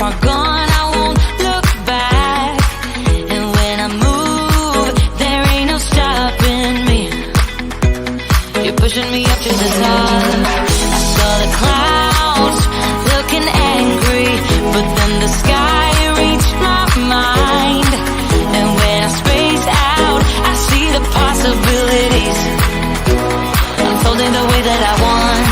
are gone, I won't look back. And when I move, there ain't no stopping me. You're pushing me up to the top. I saw the clouds looking angry, but then the sky reached my mind. And when I space out, I see the possibilities unfolding the way that I want.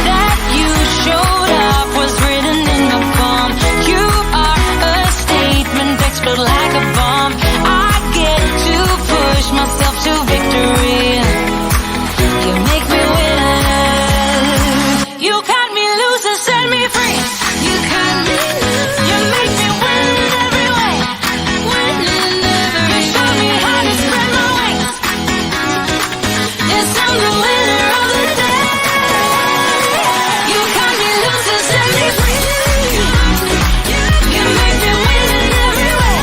That you showed up was written in the palm. You are a statement that explode like a bomb. I get to push myself to victory. You make me win. You cut me loose and set me free. You cut me loose. You make me win in every way. Win in every way. You show me how to spread my wings. Yes, I'm the winner of the day. You cut me loose and set me free. You make me win in every way.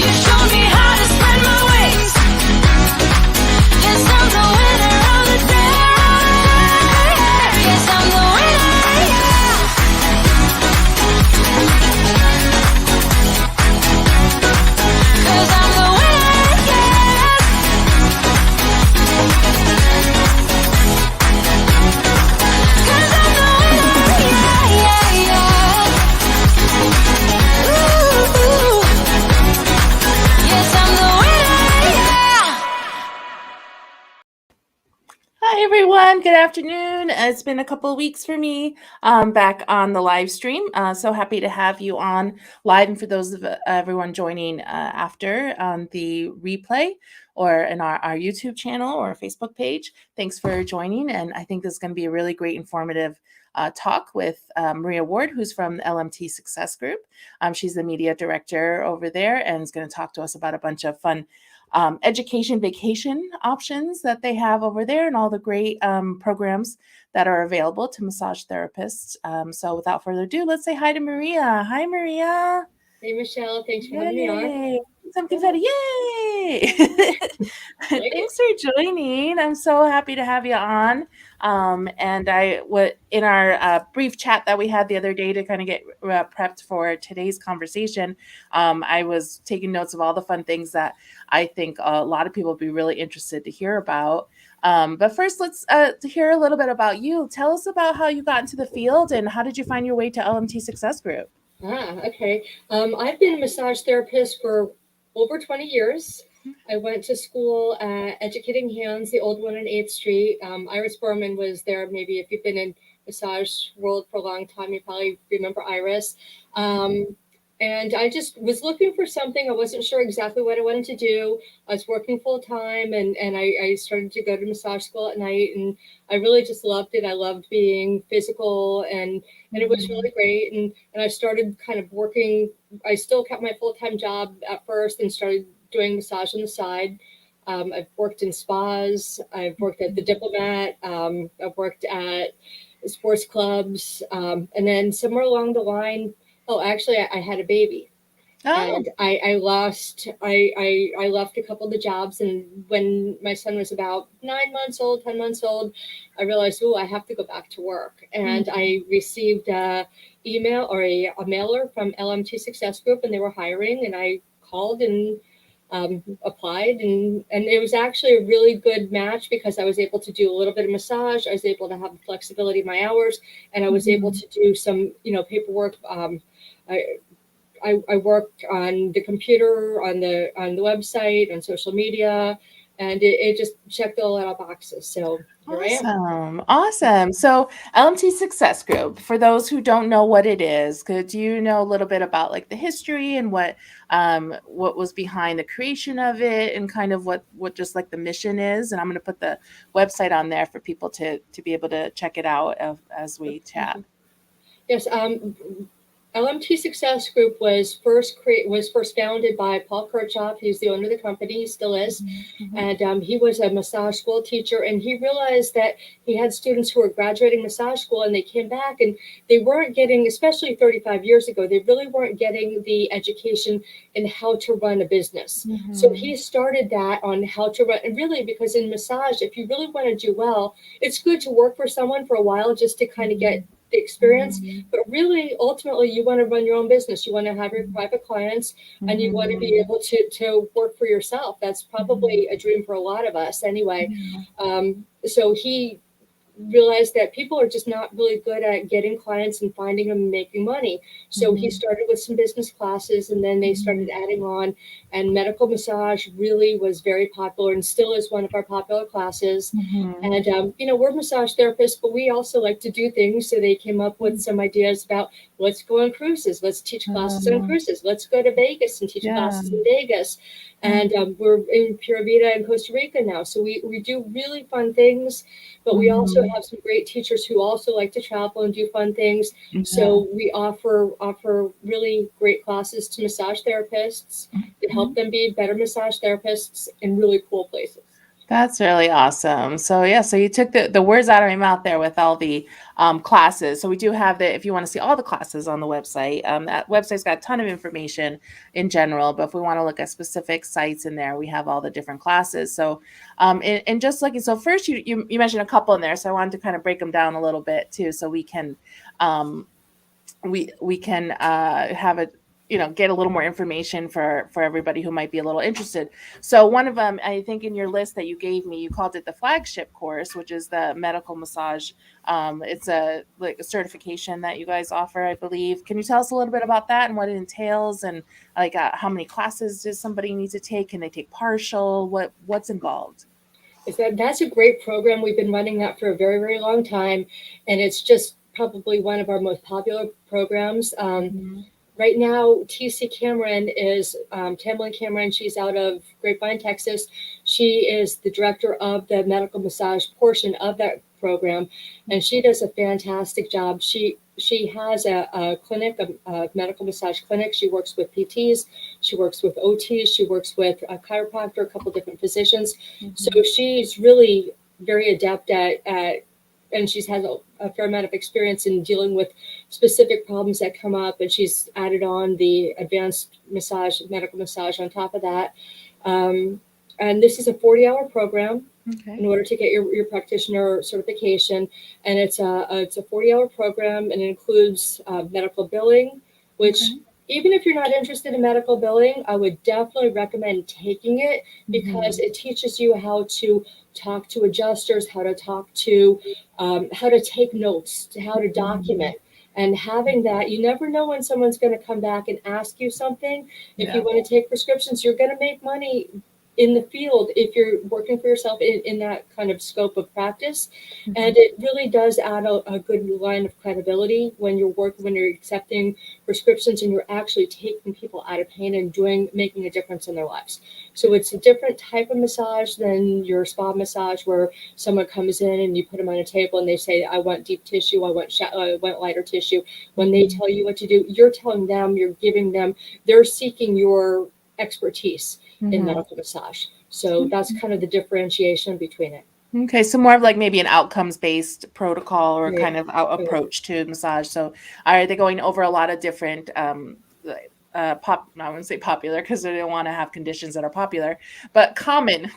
You show me how to spread my wings. Yes, I'm the winner of the day. Yes, I'm the winner, yeah. 'Cause I'm the winner, yeah. 'Cause I'm the winner, yeah, yeah, yeah. Ooh. Yes, I'm the winner, yeah. Hi, everyone. Good afternoon. It's been a couple of weeks for me back on the live stream. So happy to have you on live. And for those of everyone joining after the replay or in our YouTube channel or Facebook page, thanks for joining. And I think this is going to be a really great informative talk with Maria Ward, who's from the LMT Success Group. She's the media director over there and is going to talk to us about a bunch of fun education vacation options that they have over there and all the great programs that are available to massage therapists. So without further ado, let's say hi to Maria. Hi, Maria. Hey, Michelle. Thanks for having me on. Yay. Some confetti. Yay. Thanks for joining. I'm so happy to have you on. And in our brief chat that we had the other day to kind of get prepped for today's conversation, I was taking notes of all the fun things that I think a lot of people would be really interested to hear about. But first, let's hear a little bit about you. Tell us about how you got into the field and how did you find your way to LMT Success Group? Okay. I've been a massage therapist for over 20 years. I went to school at Educating Hands, the old one on 8th Street. Iris Berman was there. Maybe if you've been in massage world for a long time, you probably remember Iris. And I just was looking for something. I wasn't sure exactly what I wanted to do. I was working full time and I started to go to massage school at night and I really just loved it. I loved being physical and it was really great. And I started kind of working. I still kept my full-time job at first and started doing massage on the side. I've worked in spas. I've worked at the Diplomat. I've worked at sports clubs. And then somewhere along the line, actually, I had a baby. And I left a couple of the jobs. And when my son was about 9 months old, 10 months old, I realized, I have to go back to work. And I received a email or a mailer from LMT Success Group, and they were hiring. And I called and applied. And it was actually a really good match because I was able to do a little bit of massage. I was able to have the flexibility of my hours. And I was able to do some, paperwork. I worked on the computer, on the website, on social media, and it just checked a lot of boxes. So here I am. Awesome. So LMT Success Group, for those who don't know what it is, could you know a little bit about like the history and what was behind the creation of it and kind of what just like the mission is? And I'm going to put the website on there for people to be able to check it out as we chat. Yes. LMT Success Group was first founded by Paul Kirchhoff. He's the owner of the company. He still is. And he was a massage school teacher. And he realized that he had students who were graduating massage school and they came back and they weren't getting, especially 35 years ago, they really weren't getting the education in how to run a business. So he started that on how to run. And really, because in massage, if you really want to do well, it's good to work for someone for a while just to kind of get the experience. Mhm. But really, ultimately, you want to run your own business. You want to have your private clients, and you want to be able to work for yourself. That's probably a dream for a lot of us anyway. So he realized that people are just not really good at getting clients and finding them and making money. So he started with some business classes, and then they started adding on, and medical massage really was very popular and still is one of our popular classes. And, we're massage therapists, but we also like to do things. So they came up with some ideas about, let's go on cruises. Let's teach classes on cruises. Let's go to Vegas and teach Yeah. classes in Vegas. And we're in Pura Vida and Costa Rica now. So we do really fun things, but we also have some great teachers who also like to travel and do fun things. So we offer really great classes to massage therapists to help them be better massage therapists in really cool places. That's really awesome. So yeah, so you took the words out of my mouth there with all the classes. So we do have if you want to see all the classes on the website, that website's got a ton of information in general, but if we want to look at specific sites in there, we have all the different classes. So and just looking, so first you mentioned a couple in there, so I wanted to kind of break them down a little bit too, so we can we can have a get a little more information for everybody who might be a little interested. So one of them, I think in your list that you gave me, you called it the flagship course, which is the medical massage. It's a certification that you guys offer, I believe. Can you tell us a little bit about that and what it entails, and how many classes does somebody need to take? Can they take partial? What's involved? That's a great program. We've been running that for a very, very long time, and it's just probably one of our most popular programs. Right now, TC Cameron is Tamlin Cameron. She's out of Grapevine, Texas. She is the director of the medical massage portion of that program, and she does a fantastic job. She has a clinic, a medical massage clinic. She works with PTs, she works with OTs, she works with a chiropractor, a couple different physicians. So she's really very adept at and she's had a fair amount of experience in dealing with specific problems that come up, and she's added on the advanced massage, medical massage on top of that. And this is a 40-hour program in order to get your practitioner certification, and it's a 40-hour program, and it includes medical billing, which even if you're not interested in medical billing, I would definitely recommend taking it, because it teaches you how to talk to adjusters, how to talk to, how to take notes, to how to document. And having that, you never know when someone's going to come back and ask you something. If you want to take prescriptions, you're going to make money in the field if you're working for yourself in that kind of scope of practice. And it really does add a good line of credibility when you're accepting prescriptions and you're actually taking people out of pain and making a difference in their lives. So it's a different type of massage than your spa massage, where someone comes in and you put them on a table and they say, I want deep tissue, I want lighter tissue. When they tell you what to do, you're telling them, you're giving them, they're seeking your expertise in medical massage. So that's kind of the differentiation between it. Okay, so more of maybe an outcomes-based protocol or kind of approach to massage. So are they going over a lot of different I wouldn't say popular, because they don't want to have conditions that are popular, but common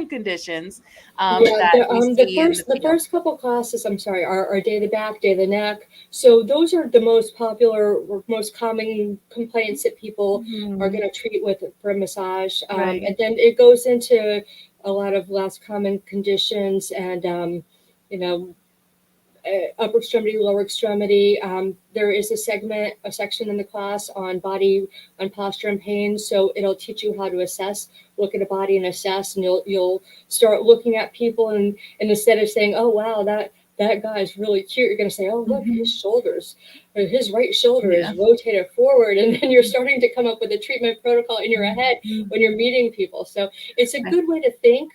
conditions the first couple classes, are day of the back, day of the neck. So those are the most popular or most common complaints that people are going to treat with for massage. And then it goes into a lot of less common conditions and upper extremity, lower extremity. There is a section in the class on posture and pain. So it'll teach you how to look at a body and assess, and you'll start looking at people, and instead of saying, oh, wow, that guy's really cute, you're going to say, oh, look, his right shoulder is rotated forward. And then you're starting to come up with a treatment protocol in your head when you're meeting people. So it's a good way to think.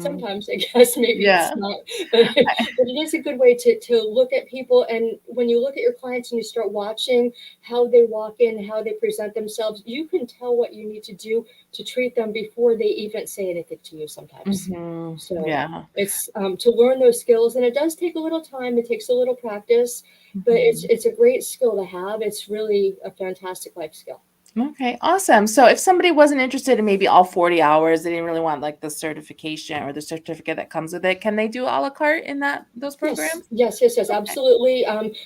Sometimes, I guess, maybe it's not, but it is a good way to look at people. And when you look at your clients and you start watching how they walk in, how they present themselves, you can tell what you need to do to treat them before they even say anything to you sometimes. So it's to learn those skills, and it does take a little time. It takes a little practice, but it's a great skill to have. It's really a fantastic life skill. Okay, awesome. So if somebody wasn't interested in maybe all 40 hours, they didn't really want like the certification or the certificate that comes with it, can they do a la carte in those Yes, programs? yes, yes, yes, Okay. absolutely.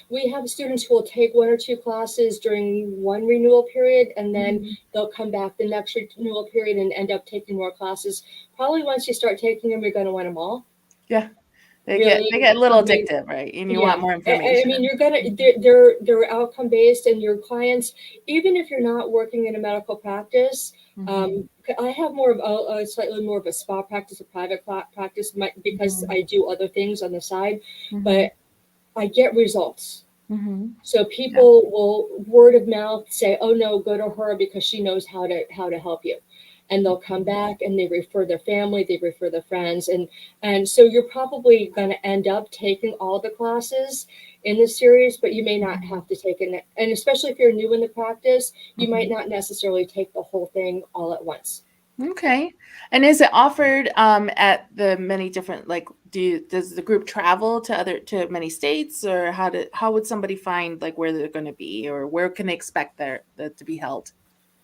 We have students who will take one or two classes during one renewal period, and then Mhm. they'll come back the next renewal period and end up taking more classes. Probably once you start taking them, you're going to want them all. Yeah. Really, They get a I little mean, addictive, right? And you yeah. want more I information. mean, you're gonna Mhm. they're outcome based, and your clients, even if you're not working in a medical practice. Mhm. I have more of a slightly more of a spa practice, a private practice, because Mhm. I do other things on the side, Mhm. but I get results. Mhm. So Yeah. people will word of mouth say, "Oh no, go to her because she knows how to help you." And they'll come Mhm. back and they refer their family, they refer their friends, and so you're probably going to end up taking all the classes in the series, but you may not Mhm. have to take it. And especially if you're new in the practice, you might Mhm. not necessarily take the whole thing all at once. Okay. And is it offered at the many different like does the group travel to many states, or how would somebody find like where they're going to be, or where can they expect that to be held?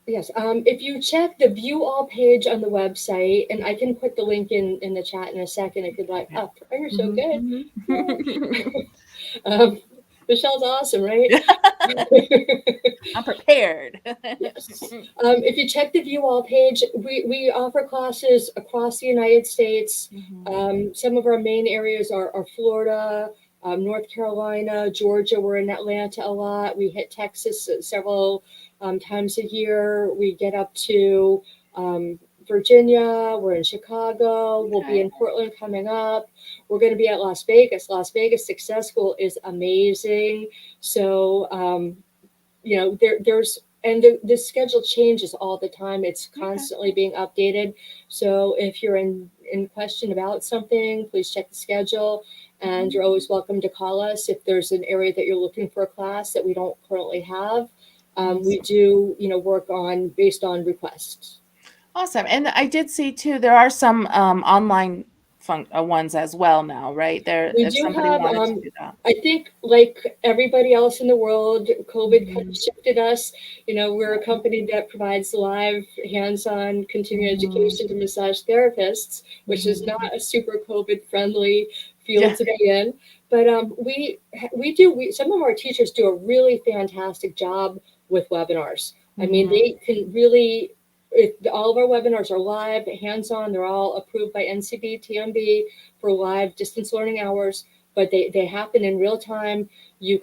Yes, if you check the view all page on the website, and I can put the link in the chat in a second if you'd like. Okay. Oh, you're so Mhm, good. mhm. Um, Michelle's awesome, right? Yeah, I'm prepared. Yes. If you check the view all page, we offer classes across the United States. Mhm. Some of our main areas are Florida, North Carolina, Georgia. We're in Atlanta a lot. We hit Texas several times a year. We get up to Virginia. We're in Chicago. We'll be Okay. in Portland coming up. We're going to be at Las Vegas. Las Vegas Success School is amazing. So, there's and the schedule changes all the time. It's Okay. constantly being updated. So if you're in question about something, please check the schedule. And Mhm. you're always welcome to call us if there's an area that you're looking for a class that we don't currently have. We Awesome. do, work on based on requests. Awesome. And I did see too, there are some online ones as well now, right? There, We if do somebody have, wanted to do that. I think, like everybody else in the world, COVID kind of Mhm. shifted us. We're a Yeah. company that provides live, hands on continuing Mhm. education to massage therapists, which is Mhm. not a super COVID friendly field Yeah. to be in. But some of our teachers do a really fantastic job with webinars. I mean, Mhm. they can really, all of our webinars are live, hands on, they're all approved by NCB, TMB for live distance learning hours, but they happen in real time. We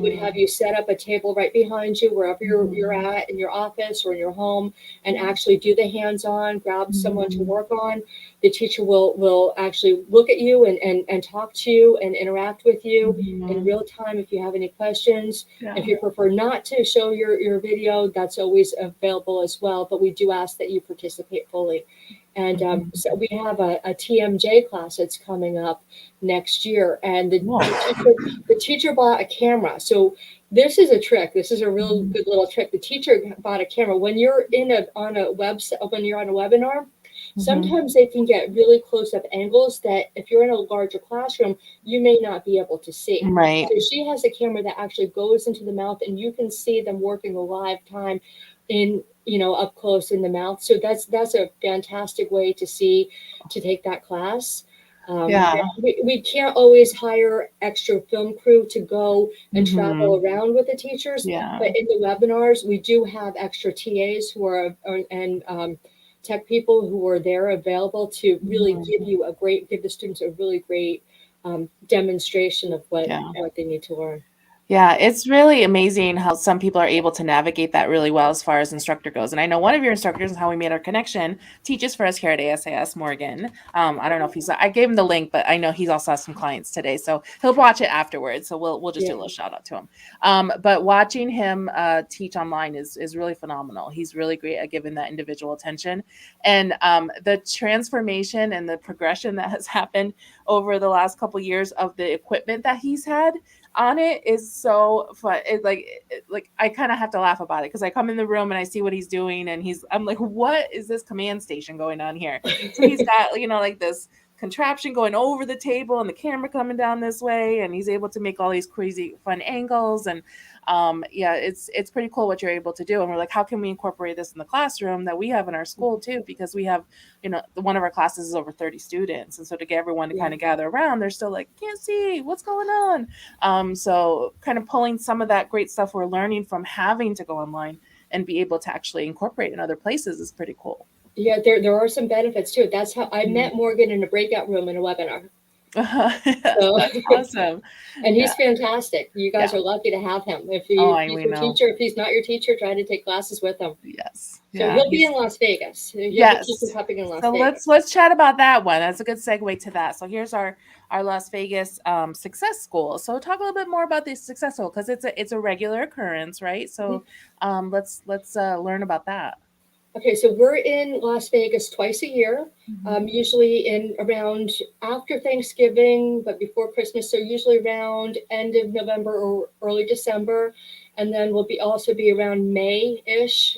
would have Mhm. you set up a table right behind you, wherever you're Mhm. at in your office or in your home, and Yeah. actually do the hands-on, grab someone to Mhm. work on. The teacher will actually look at you and talk to you and interact with you in Mhm. real time if you have any questions. If Yeah. you prefer not to show your video, that's always available as well, but we do ask that you participate fully. And Mhm. so we have a TMJ class that's coming up next year, and Cool. the teacher bought a camera. So this is a trick. This is a real Mhm. good little trick. The teacher bought a camera. When you're on a website, when you're on a webinar, Mhm. sometimes they can get really close up angles that if you're in a larger classroom, you may not be able to see. Right. So she has a camera that actually goes into the mouth, and you can see them working a live time in up close in the mouth. So that's a fantastic way to take that class. Yeah. We can't always hire extra film crew to go and travel Mhm. around with the teachers, Yeah. but in the webinars, we do have extra TAs who and tech people who are there available to really Mhm. give the students a really great demonstration of Yeah. what they need to learn. Yeah, it's really amazing how some people are able to navigate that really well as far as instructor goes. And I know one of your instructors, and how we made our connection, teaches for us here at ASAS Morgan. I don't know if I gave him the link, but I know he's also has some clients today, so he'll watch it afterwards. So we'll just do a Yeah. little shout out to him. But watching him teach online is really phenomenal. He's really great at giving that individual attention, and the transformation and the progression that has happened over the last couple years of the equipment that he's had on it is so fun. Like I kind of have to laugh about it because I come in the room and I see what he's doing, and I'm like, what is this command station going on here? So he's got like this contraption going over the table and the camera coming down this way, and he's able to make all these crazy fun angles. And yeah, it's pretty cool what you're able to do. And we're like, how can we incorporate this in the classroom that we have in our school too? Because we have, one of our classes is over 30 students, and so to get everyone to kind of gather around, they're still like, can't see what's going on. So kind of pulling some of that great stuff we're learning from having to go online and be able to actually incorporate in other places is pretty cool. Yeah, there are some benefits too. That's how I met Morgan in a breakout room in a webinar. So, That's awesome. And he's fantastic. You guys are lucky to have him. If he's your teacher, if he's not your teacher, try to take classes with him. Yes. So he'll be in Las Vegas. Yes. In Las so Vegas. let's chat about that one. That's a good segue to that. So here's our Las Vegas Success School. So talk a little bit more about the Success School, because it's a regular occurrence, right? So let's learn about that. Okay, so we're in Las Vegas twice a year, usually in around after Thanksgiving, but before Christmas. So usually around end of November or early December, and then we'll also be around May-ish.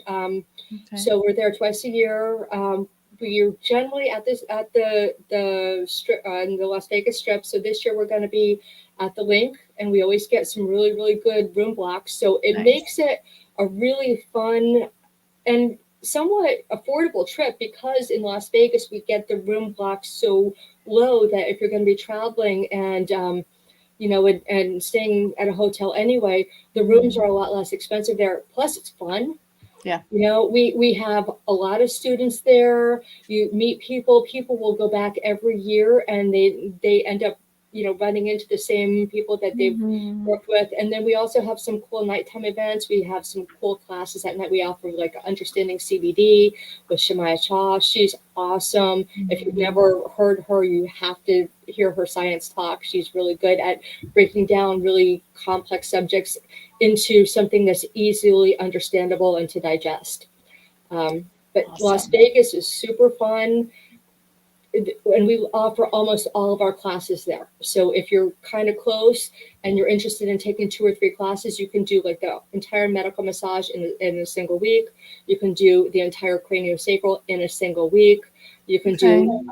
So we're there twice a year. We're generally at the strip on the Las Vegas Strip. So this year we're going to be at the Link, and we always get some really, really good room blocks. So it makes it a really fun and somewhat affordable trip, because in Las Vegas we get the room blocks so low that if you're going to be traveling and and staying at a hotel anyway, the rooms are a lot less expensive there. Plus it's fun. Yeah. We have a lot of students there. You meet people will go back every year, and they end up running into the same people that they've worked with. And then we also have some cool nighttime events. We have some cool classes at night. We offer like Understanding CBD with Shemaya Cha. She's awesome. If you've never heard her, you have to hear her science talk. She's really good at breaking down really complex subjects into something that's easily understandable and to digest. But awesome. Las Vegas is super fun. And we offer almost all of our classes there. So if you're kind of close and you're interested in taking 2 or 3 classes, you can do like the entire medical massage in a single week. You can do the entire craniosacral in a single week. You can do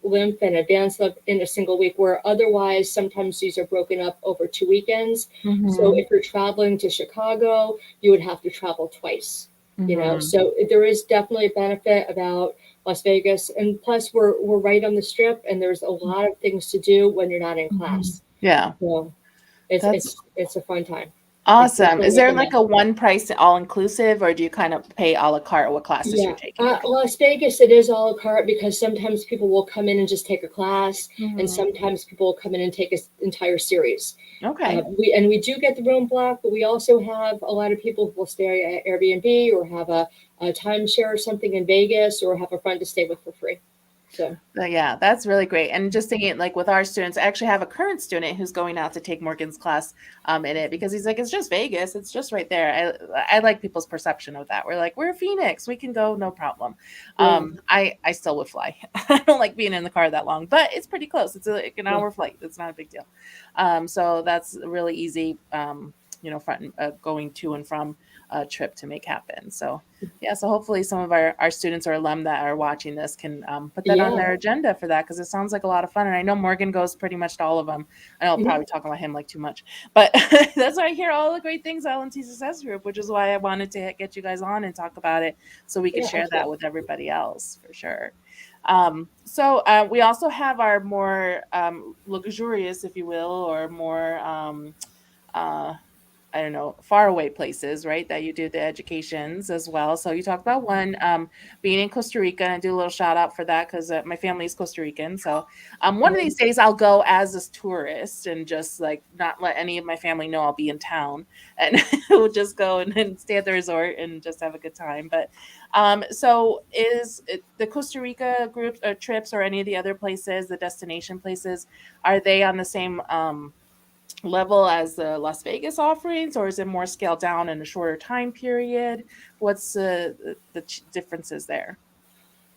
lymph and advanced lymph in a single week, where otherwise sometimes these are broken up over 2 weekends. So if you're traveling to Chicago, you would have to travel twice. So there is definitely a benefit about Las Vegas, and plus we're right on the Strip, and there's a lot of things to do when you're not in class. Yeah, so it's a fun time. Awesome. Is there like a one price all inclusive, or do you kind of pay a la carte what classes you're taking? Las Vegas, it is a la carte, because sometimes people will come in and just take a class, and sometimes people will come in and take an entire series. Okay. We do get the room block, but we also have a lot of people who will stay at Airbnb or have a timeshare or something in Vegas, or have a friend to stay with for free. So yeah, that's really great. And just thinking, like with our students, I actually have a current student who's going out to take Morgan's class in it, because he's like, it's just Vegas, it's just right there. I like people's perception of that. We're like, we're Phoenix, we can go, no problem. I still would fly. I don't like being in the car that long, but it's pretty close. It's like an hour flight. It's not a big deal. So that's really easy. Going to and from a trip to make happen. So yeah, so hopefully some of our students or alum that are watching this can put that on their agenda for that, because it sounds like a lot of fun. And I know Morgan goes pretty much to all of them. I know I'll probably talk about him like too much, but that's why I hear all the great things LMT Success Group, which is why I wanted to get you guys on and talk about it, so we could share that with everybody else for sure. So we also have our more luxurious, if you will, or more I don't know, faraway places, right, that you do the educations as well. So you talked about one being in Costa Rica, and I do a little shout out for that, because my family is Costa Rican. So one of these days I'll go as a tourist and just like not let any of my family know I'll be in town, and we'll just go and stay at the resort and just have a good time. But so is the Costa Rica group or trips, or any of the other places, the destination places, are they on the same level as the Las Vegas offerings, or is it more scaled down in a shorter time period? What's the differences there?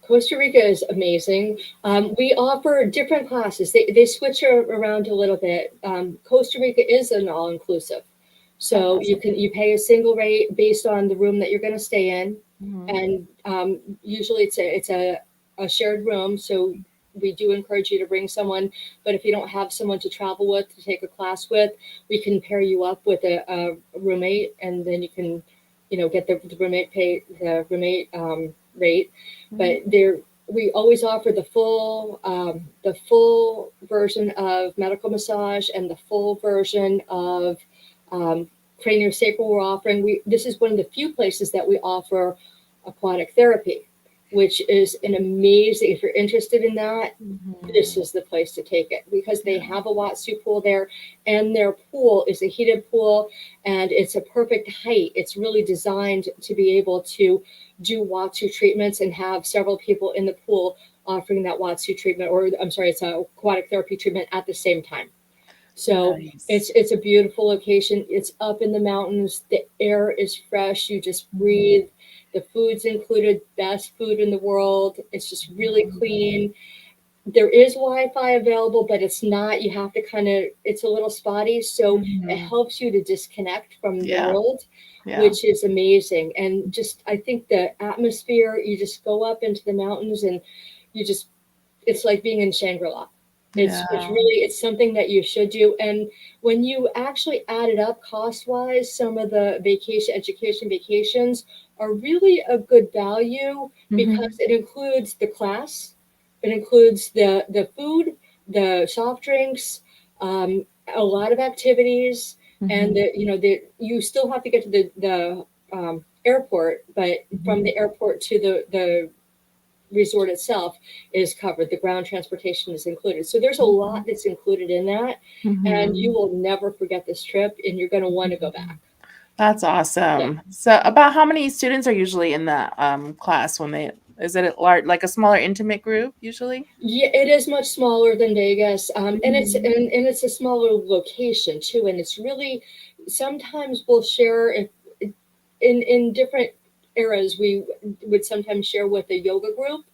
Costa Rica is amazing. We offer different classes. They switch around a little bit. Costa Rica is an all-inclusive. So you pay a single rate based on the room that you're going to stay in. And usually it's a shared room. So we do encourage you to bring someone, but if you don't have someone to travel with, to take a class with, we can pair you up with a roommate, and then you can, get the roommate rate. But we always offer the full version of medical massage and the full version of craniosacral we're offering. This is one of the few places that we offer aquatic therapy, which is an amazing, if you're interested in that, this is the place to take it, because they have a Watsu pool there, and their pool is a heated pool, and it's a perfect height. It's really designed to be able to do Watsu treatments and have several people in the pool offering that Watsu treatment, or I'm sorry, it's a aquatic therapy treatment at the same time. So Nice. it's a beautiful location. It's up in the mountains. The air is fresh. You just breathe. The food's included, best food in the world. It's just really clean. There is Wi-Fi available, but it's not, you have to it's a little spotty. So it helps you to disconnect from the world, which is amazing. And just, I think the atmosphere, you just go up into the mountains and it's like being in Shangri-La. It's something that you should do. And when you actually add it up cost-wise, some of the education vacations are really a good value, because it includes the class, it includes the food, the soft drinks, a lot of activities, and you still have to get to the airport, but from the airport to the resort itself is covered. The ground transportation is included. So there's a lot that's included in that, and you will never forget this trip, and you're going to want to go back. That's awesome. So about how many students are usually in that class is it like a smaller intimate group usually? Yeah, it is much smaller than Vegas. And it's a smaller location too. And it's really, sometimes we'll share in different eras, we would sometimes share with a yoga group.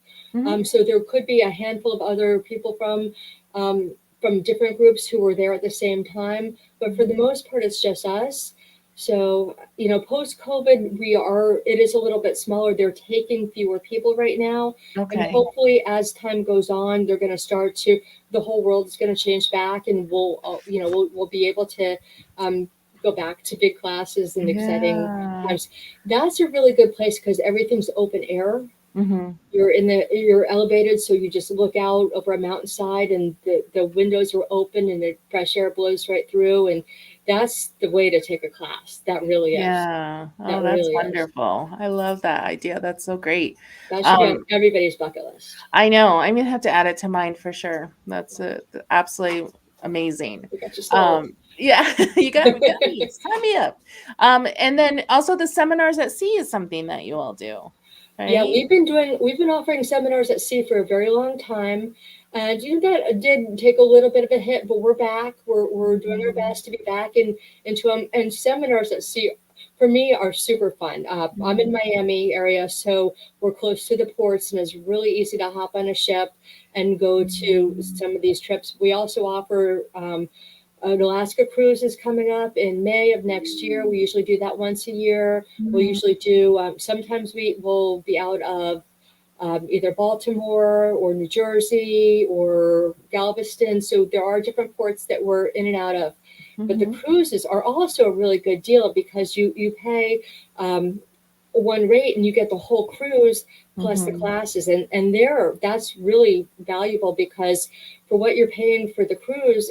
So there could be a handful of other people from different groups who were there at the same time. But for the most part, it's just us. So, post-COVID, it is a little bit smaller. They're taking fewer people right now. Okay. And hopefully as time goes on, they're going to the whole world is going to change back, and we'll be able to go back to big classes and exciting times. That's a really good place because everything's open air. You're elevated, so you just look out over a mountainside, and the windows are open, and the fresh air blows right through, and that's the way to take a class. That really is. Yeah. Oh, that's wonderful. I love that idea. That's so great. That should be on everybody's bucket list. I know. I'm gonna have to add it to mine for sure. That's absolutely amazing. We got you sold. Yeah, we got me. Sign me up. And then also the seminars at sea is something that you all do. Right? Yeah, we've been offering seminars at sea for a very long time. And that did take a little bit of a hit, but we're back. We're doing our best to be back into them. And seminars at sea, for me, are super fun. I'm in Miami area, so we're close to the ports, and it's really easy to hop on a ship and go to some of these trips. We also offer an Alaska cruise is coming up in May of next year. We usually do that once a year. We'll usually do, sometimes we will be out of either Baltimore or New Jersey or Galveston. So there are different ports that we're in and out of. But the cruises are also a really good deal because you pay one rate and you get the whole cruise plus the classes. And that's really valuable because for what you're paying for the cruise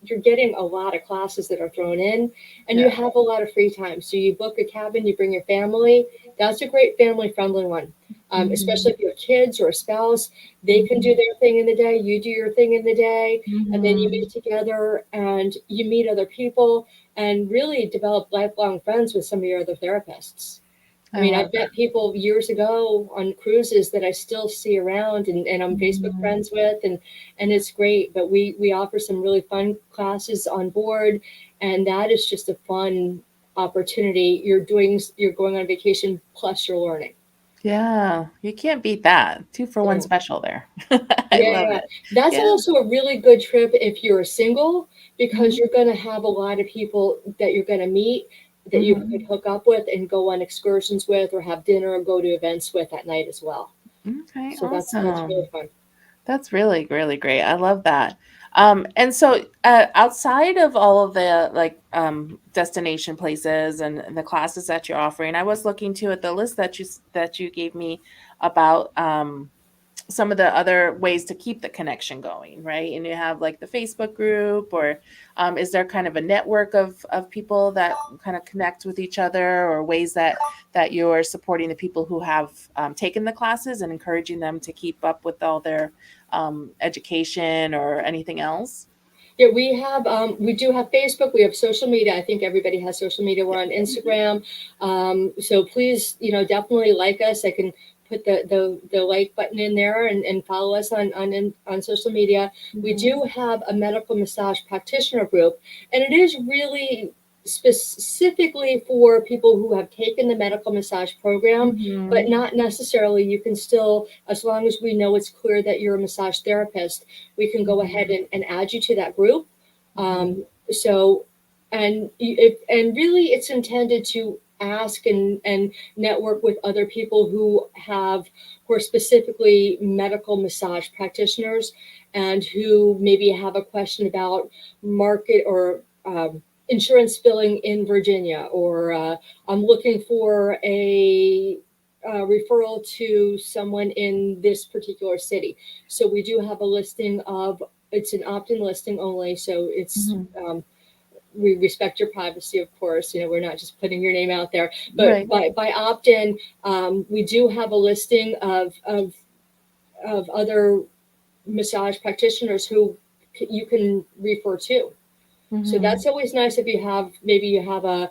you're getting a lot of classes that are thrown in, and you have a lot of free time. So you book a cabin, you bring your family. That's a great family-friendly one. Especially if you have kids or a spouse, they can do their thing in the day, you do your thing in the day, and then you meet together and you meet other people and really develop lifelong friends with some of your other therapists. I mean, I've met people years ago on cruises that I still see around and I'm Facebook friends with, and it's great. But we offer some really fun classes on board, and that is just a fun opportunity. You're going on vacation plus you're learning. Yeah, you can't beat that. 2-for-1 special there. I love it. That's also a really good trip if you're single, because you're going to have a lot of people that you're going to meet that you could hook up with and go on excursions with, or have dinner or go to events with at night as well. Okay, So awesome. that's really fun. That's really, really great. I love that. And so outside of all of the destination places and the classes that you're offering, I was looking too at the list that you gave me about some of the other ways to keep the connection going, right? And you have like the Facebook group, or is there kind of a network of people that kind of connect with each other, or ways that you're supporting the people who have taken the classes and encouraging them to keep up with all their education or anything else? Yeah, we do have Facebook. We have social media. I think everybody has social media. We're on Instagram. So please, definitely like us. I can put the like button in there and follow us on social media. We Mhm. do have a medical massage practitioner group, and it is really specifically for people who have taken the medical massage program, but Mhm. not necessarily. You can still, as long as we know it's clear that you're a massage therapist, we can go ahead Mhm. and add you to that group. Mhm. So, and really, it's intended to ask and network with other people who are specifically medical massage practitioners, and who maybe have a question about market or insurance billing in Virginia, or I'm looking for a referral to someone in this particular city. So we do have a listing of, it's an opt-in listing only. So Mhm. we respect your privacy, of course. We're not just putting your name out there, but Right. by opt-in, we do have a listing of other massage practitioners who you can refer to. So Mhm. that's always nice. If you have, maybe you have a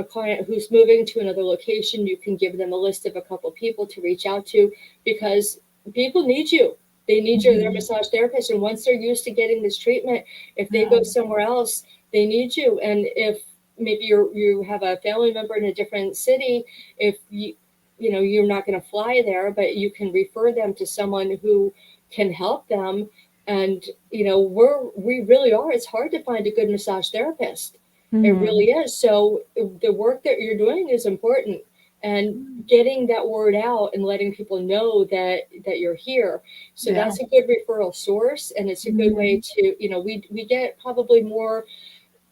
client who's moving to another location, you can give them a list of a couple of people to reach out to, because people need you. They need their Mhm. massage therapist. And once they're used to getting this treatment, if they Yeah. go somewhere else, they need you. And if maybe you have a family member in a different city, if you're not going to fly there, but you can refer them to someone who can help them. And we really are, it's hard to find a good massage therapist. It Mhm. really is. So the work that you're doing is important, and getting that word out and letting people know that you're here. So Yeah. that's a good referral source, and it's a good way Mhm. to, we get probably more,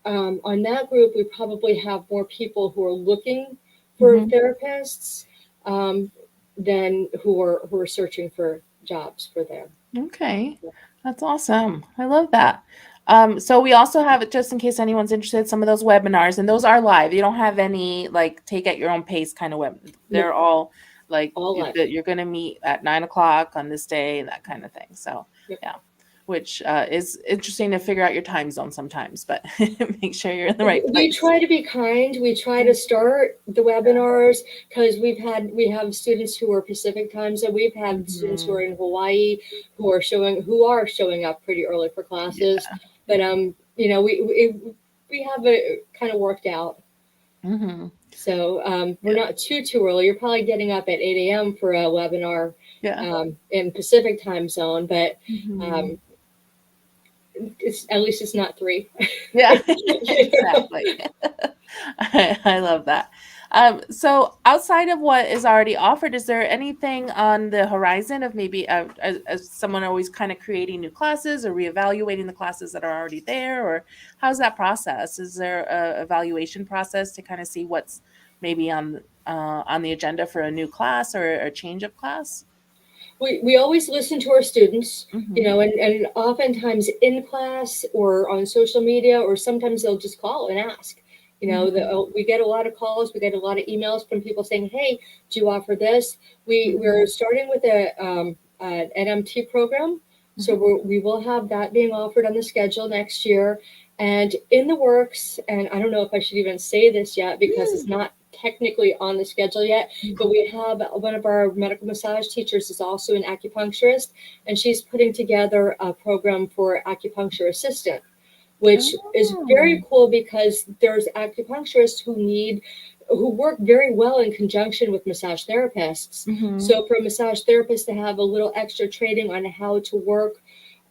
on that group. We probably have more people who are looking for Mhm. therapists, um, than who are searching for jobs for them. Okay. That's awesome. I love that. So we also have, just in case anyone's interested, some of those webinars, and those are live. You don't have any like take at your own pace kind of web. No, They're all like all live. that you're going to meet at 9 o'clock on this day and that kind of thing. So Yep. yeah, which is interesting to figure out your time zone sometimes, but make sure you're in the right We place. try to be kind. We try Yeah. to start the webinars, because we have students who are Pacific time, so we've had students who are Mhm. in Hawaii who are showing up pretty early for classes. Yeah. But we have it kind of worked out. Mhm. So we're Yeah. not too early. You're probably getting up at 8 a.m. for a webinar, Yeah. in Pacific time zone, but Mhm. um, it's, at least it's not 3. Yeah, You know? exactly. I love that. So outside of what is already offered, is there anything on the horizon of maybe as someone always kind of creating new classes or reevaluating the classes that are already there, or how's that process? Is there a evaluation process to kind of see what's maybe on the agenda for a new class or a change of class? We always listen to our students, Mm-hmm. and oftentimes in class or on social media, or sometimes they'll just call and ask. Mm-hmm. We get a lot of calls, we get a lot of emails from people saying, "Hey, do you offer this?" Mm-hmm. We're starting with an NMT program, so we will have that being offered on the schedule next year, and in the works. And I don't know if I should even say this yet, because it's not technically on the schedule yet, but Mm-hmm. we have one of our medical massage teachers is also an acupuncturist, and she's putting together a program for acupuncture assistant, which is Oh. very cool, because there's acupuncturists who work very well in conjunction with massage therapists. Mm-hmm. So for a massage therapist to have a little extra training on how to work,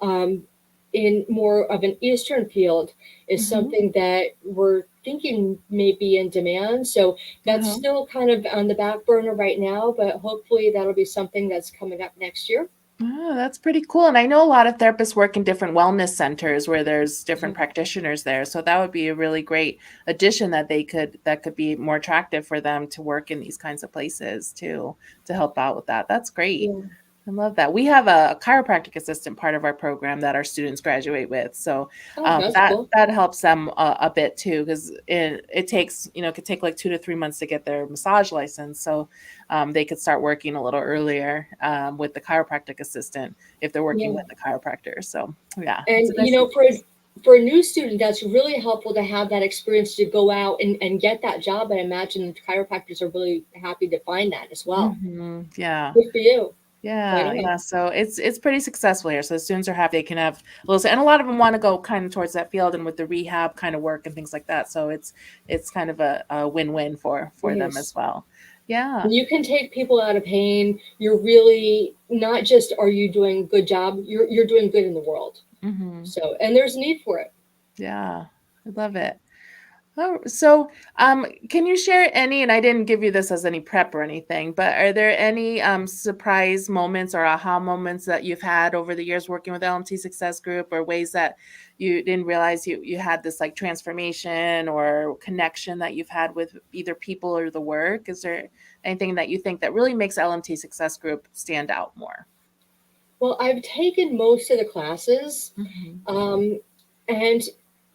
um, in more of an Eastern field, is Mm-hmm. something that we're thinking may be in demand. So that's Uh-huh. still kind of on the back burner right now, but hopefully that'll be something that's coming up next year. Oh, that's pretty cool. And I know a lot of therapists work in different wellness centers where there's different Mhm. practitioners there. So that would be a really great addition that could be more attractive for them to work in these kinds of places too, to help out with that. That's great. Yeah. I love that. We have a chiropractic assistant part of our program that our students graduate with. So Oh, that's that cool. that helps them a bit too, because it takes, it could take like 2 to 3 months to get their massage license. So they could start working a little earlier with the chiropractic assistant if they're working Yeah. with the chiropractor. So yeah, it's And a nice little piece. for a new student, that's really helpful to have that experience to go out and get that job. I imagine chiropractors are really happy to find that as well. Yeah. Good for you. Right Yeah, on. yeah. So it's pretty successful here. So the students are happy they can have a little, and a lot of them want to go kind of towards that field and with the rehab kind of work and things like that. So it's kind of a win-win for them as Yes. well. Yeah. When you can take people out of pain, you're really not just are you doing a good job, you're doing good in the world. Hmm. So, and there's a need for it. Yeah. I love it. Oh, so can you share any, and I didn't give you this as any prep or anything, but are there any surprise moments or aha moments that you've had over the years working with LMT Success Group, or ways that you didn't realize you had this like transformation or connection that you've had with either people or the work? Is there anything that you think that really makes LMT Success Group stand out more? Well, I've taken most of the classes. Hmm. Um, and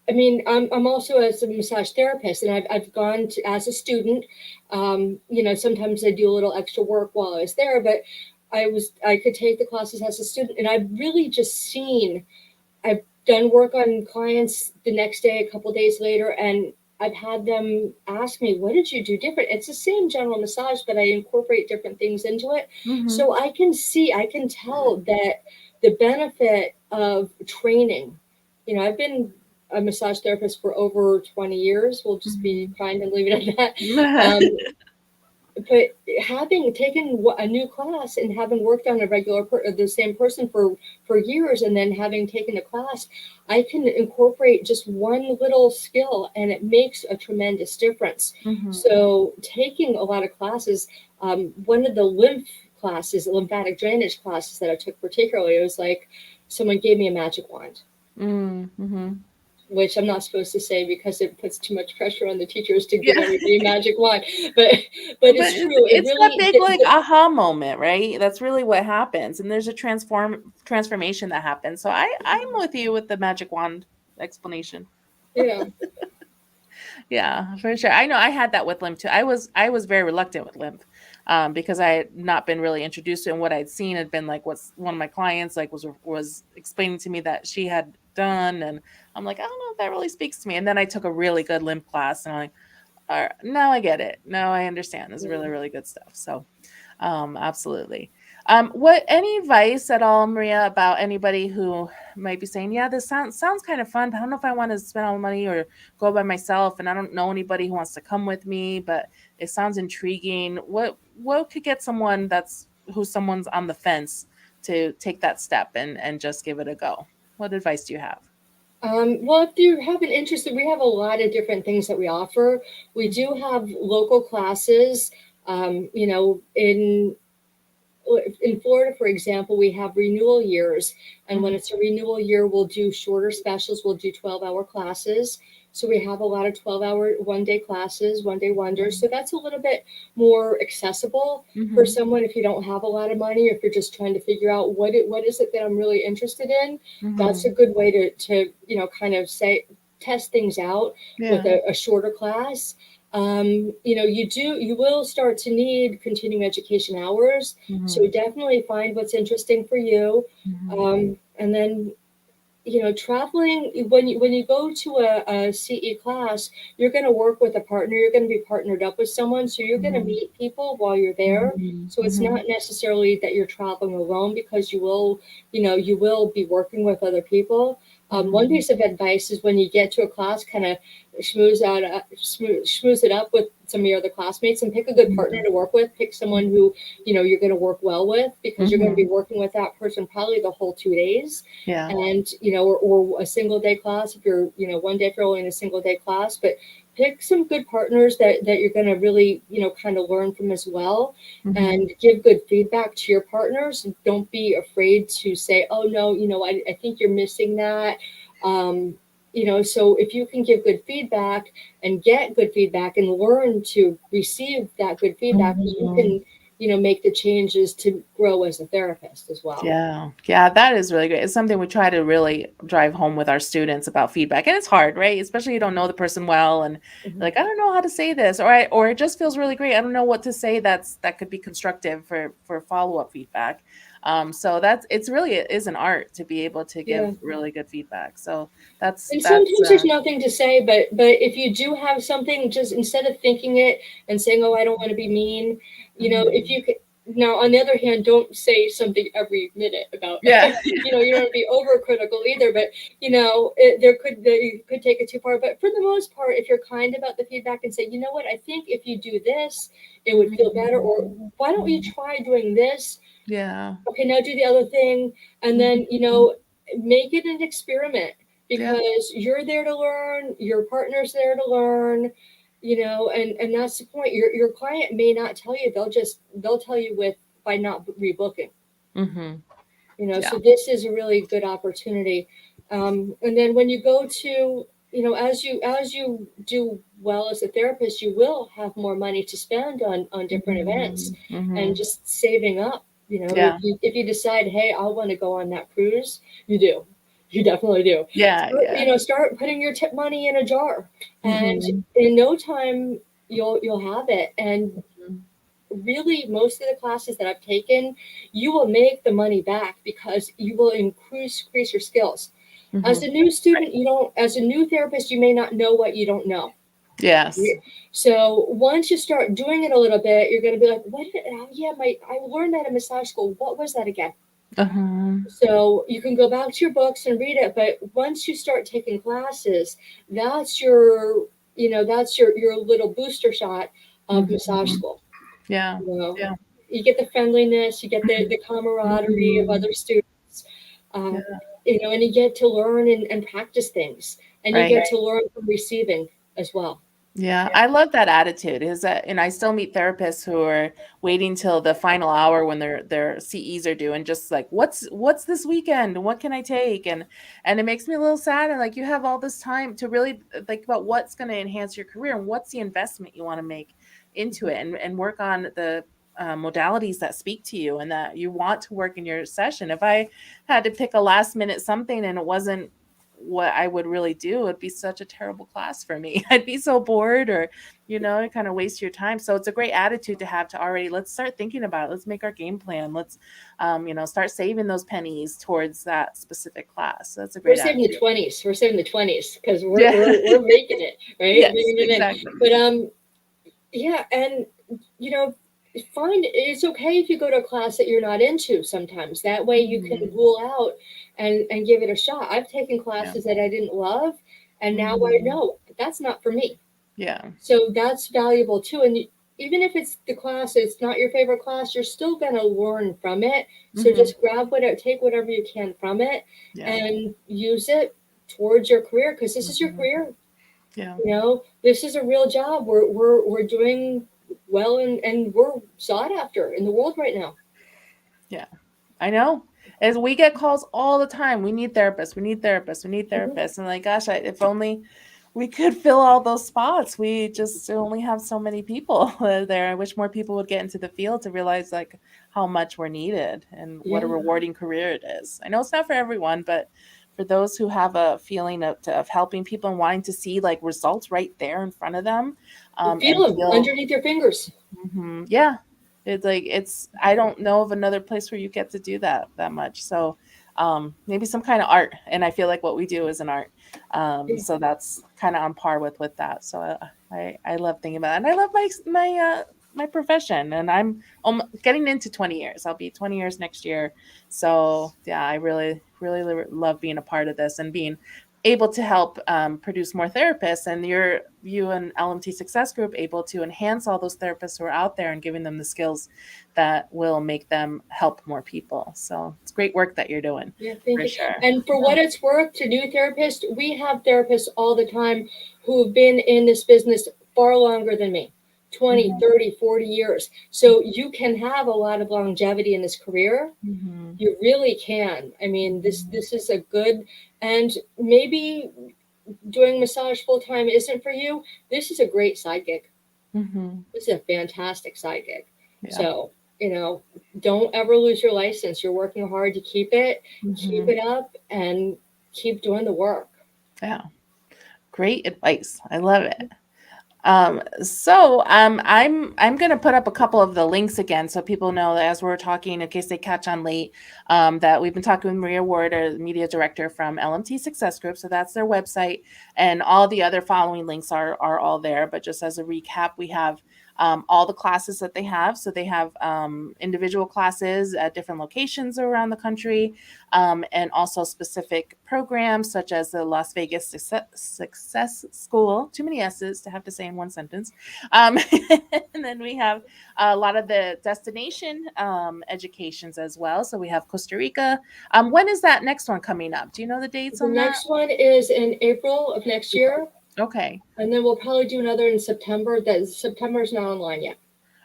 I mean, I'm also as a massage therapist, and I've gone to as a student. Sometimes I do a little extra work while I was there, but I could take the classes as a student, and I've really just seen. I've done work on clients the next day, a couple days later, and I've had them ask me, "What did you do different?" It's the same general massage, but I incorporate different things into it, Hmm. so I can tell that the benefit of training. I've been a massage therapist for over 20 years. We'll just be Hmm. kind and leave it at that. Um, but having taken a new class and having worked on the same person for years, and then having taken a class, I can incorporate just one little skill and it makes a tremendous difference. Hmm. So taking a lot of classes, one of the lymphatic drainage classes that I took particularly, it was like someone gave me a magic wand, Hmm. which I'm not supposed to say because it puts too much pressure on the teachers to give Yeah. everybody a magic wand. But but But it's true. It it's that really big, like, aha moment, right? That's really what happens, and there's a transformation that happens. So I'm with you with the magic wand explanation. yeah. Yeah, for sure. I know I had that with lymph too. I was very reluctant with lymph, because I had not been really introduced to it, and what I'd seen had been like what's one of my clients like was explaining to me that she had done, and I'm like, I don't know if that really speaks to me. And then I took a really good lymph class, and I'm like, all right, now I get it. Now I understand. This is really, really good stuff. So absolutely. What any advice at all, Maria, about anybody who might be saying, "Yeah, this sounds kind of fun, but I don't know if I want to spend all the money or go by myself, and I don't know anybody who wants to come with me, but it sounds intriguing." What could get someone's on the fence to take that step and just give it a go? What advice do you have? Well, if you have an interest, we have a lot of different things that we offer. We do have local classes. In Florida, for example, we have renewal years. And when Mhm. it's a renewal year, we'll do shorter specials. We'll do 12-hour classes. So we have a lot of 12-hour one-day classes, one-day wonders. So that's a little bit more accessible for Mhm. someone if you don't have a lot of money, if you're just trying to figure out what is it that I'm really interested in. That's a Mhm. good way to kind of say test things out with Yeah. a shorter class. You will start to need continuing education hours, so Mhm. definitely find what's interesting for you. Mhm. And then, traveling when you go to a CE class, you're going to work with a partner. You're going to be partnered up with someone, so you're going to Mhm. meet people while you're there. Mhm. So it's Mhm. not necessarily that you're traveling alone because you will be working with other people. One Mhm. piece of advice is when you get to a class, kind of schmooze it up with some of your other classmates and pick a good partner Mhm. to work with. Pick someone who you're going to work well with because you're going to be Mhm. working with that person probably the whole 2 days. Yeah. And or a single day class if you're one day for only in a single day class, but pick some good partners that you're going to really, kind of learn from as well, and give good feedback to your partners. Don't be afraid to say, oh no, I think you're missing that. Um, so if you can give good feedback and get good feedback and learn to receive that good feedback, you can, make the changes to grow as a therapist as well. Yeah. Yeah, that is really great. It's something we try to really drive home with our students about feedback. And it's hard, right? Especially you don't know the person well and Mhm. like, I don't know how to say this, or it just feels really great. I don't know what to say that could be constructive for follow-up feedback. So it is an art to be able to Yeah. give really good feedback. So that's And that's sometimes there's nothing to say, but if you do have something, just instead of thinking it and saying, "Oh, I don't want to be mean," if you could. Now, on the other hand, don't say something every minute about. yeah. You don't want to be overcritical either, but you could take it too far. But for the most part, if you're kind about the feedback and say, "You know what, I think if you do this, it would feel better," or "Why don't you try doing this?" Yeah. Okay, now do the other thing, and then make it an experiment, Yeah. because you're there to learn, your partner's there to learn, and that's the point. Your client may not tell you, they'll tell you with by not rebooking. Mm-hmm. Yeah. So this is a really good opportunity. And then when you go to, as you do well as a therapist, you will have more money to spend on different events, and Mm-hmm. just saving up. Yeah. If you decide, hey, I want to go on that cruise, you do. You definitely do. Yeah. Yeah. Start putting your tip money in a jar, and Mm-hmm. in no time you'll have it. And really, most of the classes that I've taken, you will make the money back because you will increase your skills. As Mm-hmm. a new Right. student, as a new therapist, you may not know what you don't know. Yes. So once you start doing it a little bit, you're going to be like, yeah, I learned that in massage school. What was that again? Uh-huh. So you can go back to your books and read it, but once you start taking classes, that's your little booster shot of massage Mhm. school. Yeah. You know, Yeah. you get the friendliness, you get the camaraderie of Mhm. other students, uh, Yeah. and you get to learn and practice things, and you Right. get to learn from receiving as well. Yeah, I love that attitude. Is that, and I still meet therapists who are waiting till the final hour when their CEs are due and just like, what's this weekend? What can I take? And it makes me a little sad. And like, you have all this time to really think about what's going to enhance your career and what's the investment you want to make into it, and work on the modalities that speak to you and that you want to work in your session. If I had to pick a last minute something and it wasn't what I would really do, it'd be such a terrible class for me. I'd be so bored, or, it kind of waste your time. So it's a great attitude to have, to already, let's start thinking about it. Let's make our game plan. Let's, start saving those pennies towards that specific class. So that's a We're great saving the attitude. 20s. We're saving the 20s because we're, Yeah. we're, we're making it, right? Yes, Bringing it in. exactly. But yeah, and you know, find it's okay if you go to a class that you're not into sometimes. That way you can Mhm. rule out and give it a shot. I've taken Yeah. classes that I didn't love, and now I Mhm. know that's not for me. Yeah. So that's valuable too. And even if it's the class, it's not your favorite class, you're still going to learn from it. So Hmm. just take whatever you can from it Yeah. and use it towards your career, because this is your Mhm. career. Yeah. This is a real job. We're doing well, and we're sought after in the world right now. Yeah. I know. As we get calls all the time, we need therapists, we need therapists, we need Mhm. therapists. And like, gosh, if only we could fill all those spots. We just only have so many people there. I wish more people would get into the field to realize like how much we're needed and what a Yeah. rewarding career it is. I know it's not for everyone, but for those who have a feeling of helping people and wanting to see like results right there in front of them, You feel and them feel. underneath your fingers. Yeah. I don't know of another place where you get to do that much. So maybe some kind of art. And I feel like what we do is an art. Yeah. So that's kind of on par with that. So I love thinking about it. And I love my profession, and I'm getting into 20 years. I'll be 20 years next year. So yeah, I really, really love being a part of this and being able to help produce more therapists, and you and LMT Success Group able to enhance all those therapists who are out there and giving them the skills that will make them help more people. So it's great work that you're doing. Yeah, thank For you. sure. And for what it's worth, to new therapists, we have therapists all the time who have been in this business far longer than me, 20, Mhm. 30, 40 years. So you can have a lot of longevity in this career. Mhm. You really can. I mean, this is a good, and maybe doing massage full time isn't for you. This is a great side gig. Mhm. This is a fantastic side gig. Yeah. So, don't ever lose your license. You're working hard to keep it Mhm. up, and keep doing the work. Yeah. Great advice. I love it. I'm gonna put up a couple of the links again so people know that as we're talking, in case they catch on late, that we've been talking with Maria Ward, the media director from LMT Success Group. So that's their website, and all the other following links are all there. But just as a recap, we have all the classes that they have. So they have individual classes at different locations around the country, and also specific programs such as the Las Vegas Success School. Too many S's to have to say in one sentence. Um, and then we have a lot of the destination educations as well. So we have Costa Rica. When is that next one coming up? Do you know the dates The on that? next one is in April of next year, Okay. and then we'll probably do another in September. That September is not online yet.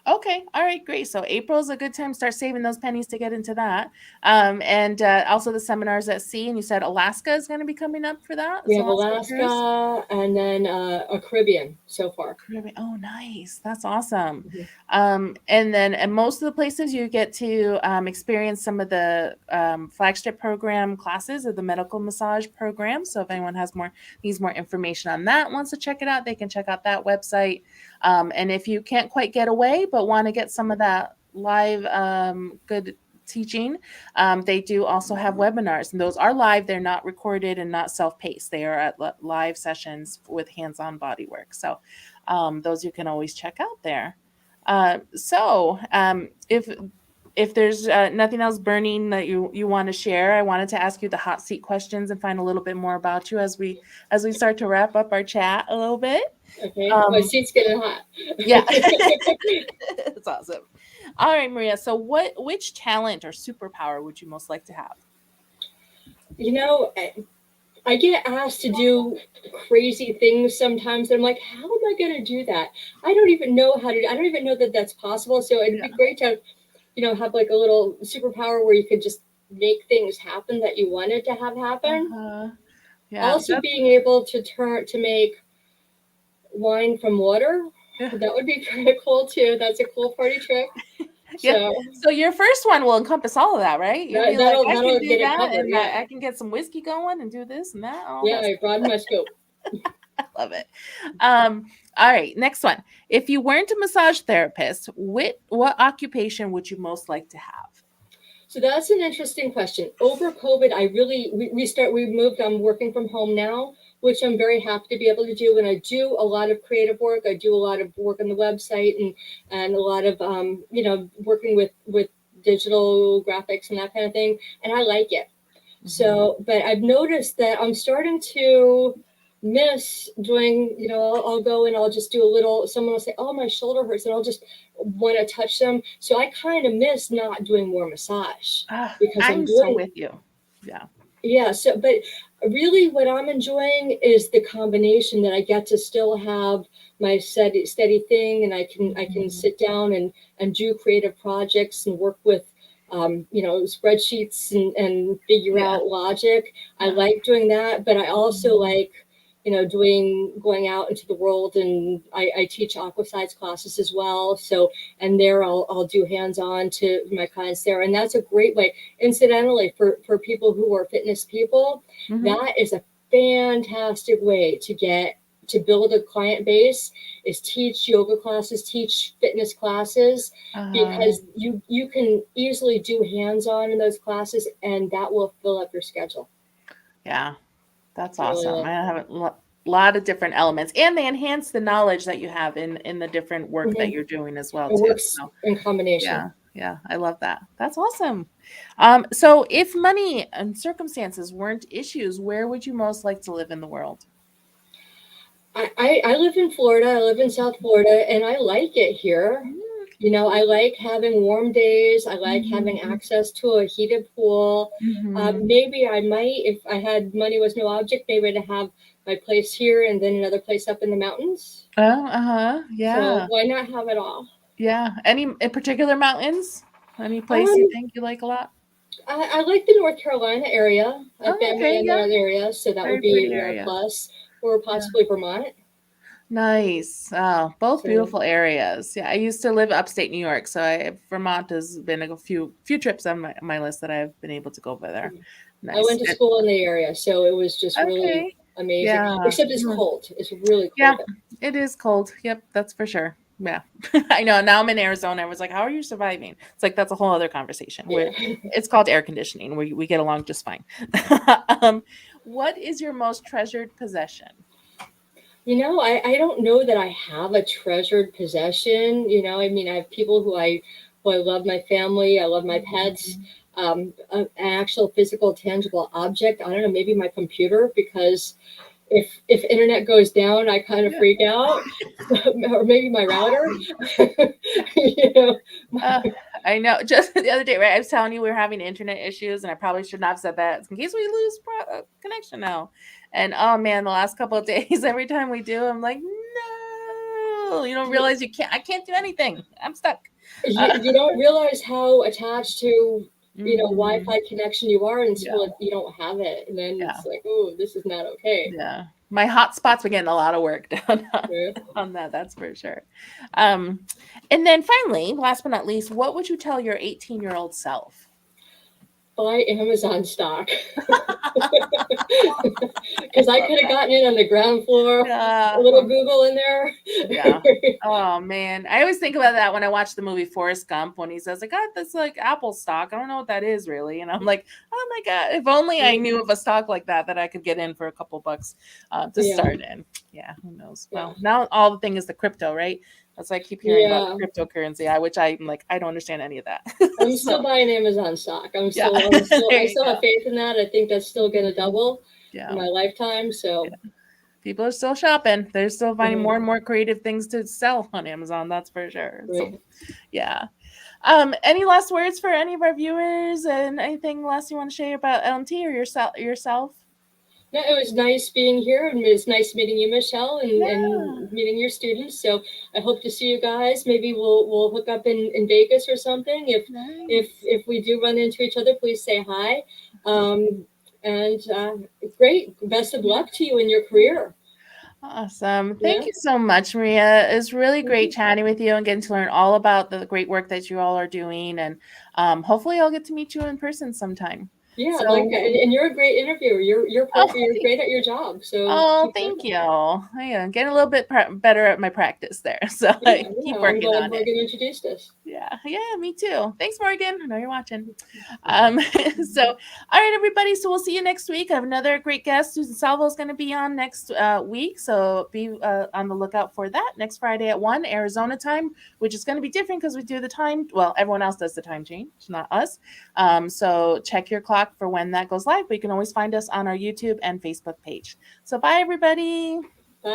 Okay. All right. Great. So April's a good time to start saving those pennies to get into that. And also the seminars at sea. And you said Alaska is going to be coming up for that. We It's have cruise? Alaska and then a Caribbean so far. Caribbean. Oh, nice. That's awesome. Mhm. And most of the places you get to experience some of the flagship program classes of the medical massage program. So if anyone needs more information on that, wants to check it out, they can check out that website. And if you can't quite get away, but want to get some of that live good teaching, they do also have webinars, and those are live. They're not recorded and not self-paced. They are at live sessions with hands-on body work. So those you can always check out there. If there's nothing else burning that you want to share, I wanted to ask you the hot seat questions and find a little bit more about you as we start to wrap up our chat a little bit. Okay, my seat's getting hot. Yeah. That's awesome. All right, Maria. So which talent or superpower would you most like to have? I get asked to do crazy things sometimes. And I'm like, how am I going to do that? I don't even know how to. I don't even know that that's possible. So it'd be great to, have like a little superpower where you could just make things happen that you wanted to have happen. Yeah. Also, being able to make wine from water. Yeah. That would be kind of cool too. That's a cool party trick. Yeah. So your first one will encompass all of that, right? You'll be like, I can do that, and I can get some whiskey going and do this and that. I broaden my scope. I love it. All right, next one. If you weren't a massage therapist, what occupation would you most like to have? So that's an interesting question. Over COVID, we moved. I'm working from home now, which I'm very happy to be able to do. And I do a lot of creative work. I do a lot of work on the website and a lot of working with digital graphics and that kind of thing. And I like it. Mm-hmm. So, but I've noticed that I'm starting to miss doing, I'll go and I'll just do a little, someone will say, oh, my shoulder hurts, and I'll just want to touch them. So I kind of miss not doing more massage because I'm so with you. Yeah. Yeah. So, but really what I'm enjoying is the combination that I get to still have my steady thing, and I can sit down and do creative projects and work with spreadsheets and figure out logic. I like doing that, but I also like going out into the world, and I teach aquasides classes as well. So, and there I'll do hands-on to my clients there. And that's a great way, incidentally, for people who are fitness people, that is a fantastic way to build a client base, is teach yoga classes, teach fitness classes, because you can easily do hands-on in those classes, and that will fill up your schedule. Yeah. That's awesome. I have a lot of different elements, and they enhance the knowledge that you have in the different work that you're doing as well. It works in combination. Yeah. Yeah, I love that. That's awesome. So if money and circumstances weren't issues, where would you most like to live in the world? I live in Florida. I live in South Florida, and I like it here. You know, I like having warm days. I like having Mm-hmm. access to a heated pool. Mm-hmm. Maybe I might, if I had money was no object, maybe to have my place here and then another place up in the mountains. Oh, uh-huh. So Yeah. why not have it all? Yeah. Any in particular mountains? Any place you Um, think you like a lot? I like the North Carolina area. I've Oh, family okay. in Yeah. that area, so that would Very be pretty a area. plus, or Yeah. possibly Vermont. Nice. Oh, both So beautiful areas. Yeah, I used to live upstate New York, so Vermont has been a few trips on my list that I've been able to go over there. I went Nice. to school in the area, so it was just really Okay. amazing. Yeah. Except it's Mm. cold. It's really Yeah, cold there. it is cold. Yep, that's for sure. Yeah. I know. Now I'm in Arizona. I was like, how are you surviving? It's like that's a whole other conversation. Yeah. It's called air conditioning. We get along just fine. um, what is your most treasured possession? You know, I don't know that I have a treasured possession. You know, I mean, I have people who I love my family, I love my pets. Mhm. An actual physical, tangible object. I don't know, maybe my computer, because if internet goes down, I kind of Yeah. freak out. Or maybe my router. You know, Uh, I know. Just the other day, right? I was telling you we were having internet issues, and I probably should not have said that in case we lose connection now. And oh man, the last couple of days, every time we do, I'm like, no, you don't realize you can't. I can't do anything. I'm stuck. you don't realize how attached to Mhm. Wi-Fi connection you are Yeah, until you don't have it, and then yeah, it's like, oh, this is not okay. yeah. My hotspots were getting a lot of work done Yeah. on that. That's for sure. Um, and then finally, last but not least, what would you tell your 18-year-old self? Buy Amazon stock. I Because I love could have that. gotten in on the ground floor, a Yeah. little Google in there. Yeah. Oh man. I always think about that when I watch the movie Forrest Gump when he says, I got this like Apple stock. I don't know what that is really. And I'm like, oh my God, if only I knew of a stock like that I could get in for a couple bucks to Yeah, start in. Yeah, who knows? yeah, Well, now all the thing is the crypto, right? That's why I keep hearing about yeah. cryptocurrency, which I'm like, I don't understand any of that. I'm still So buying Amazon stock. yeah, I there you still have go. faith in that. I think that's still going to Mhm. double in Yeah. my lifetime. So, People are still shopping. They're still finding more mhm, and more creative things to sell on Amazon. That's for sure. So right. yeah. Any last words for any of our viewers and anything last you want to share about LMT or yourself? No, it was nice being here, and it was nice meeting you, Michelle, Yeah. and meeting your students. So I hope to see you guys. Maybe we'll hook up in Vegas or something. Nice. If we do run into each other, please say hi. And great, best of luck to you in your career. Awesome. Yeah. Thank you so much, Maria. It's really great Mhm. chatting with you and getting to learn all about the great work that you all are doing. And hopefully I'll get to meet you in person sometime. Yeah, like So, and you're a great interviewer. oh, You're great at your job. So oh, keep doing thank that. you. Yeah, getting a little bit better at my practice there. So Yeah, I yeah. keep I'm working glad on it. Morgan introduced us. Yeah, me too. Thanks, Morgan. I know you're watching. So, all right, everybody. So we'll see you next week. I have another great guest. Susan Salvo is going to be on next week. So be on the lookout for that next Friday at 1 Arizona time, which is going to be different because we do the time. Well, everyone else does the time change, not us. So check your clock for when that goes live. But you can always find us on our YouTube and Facebook page. So bye, everybody.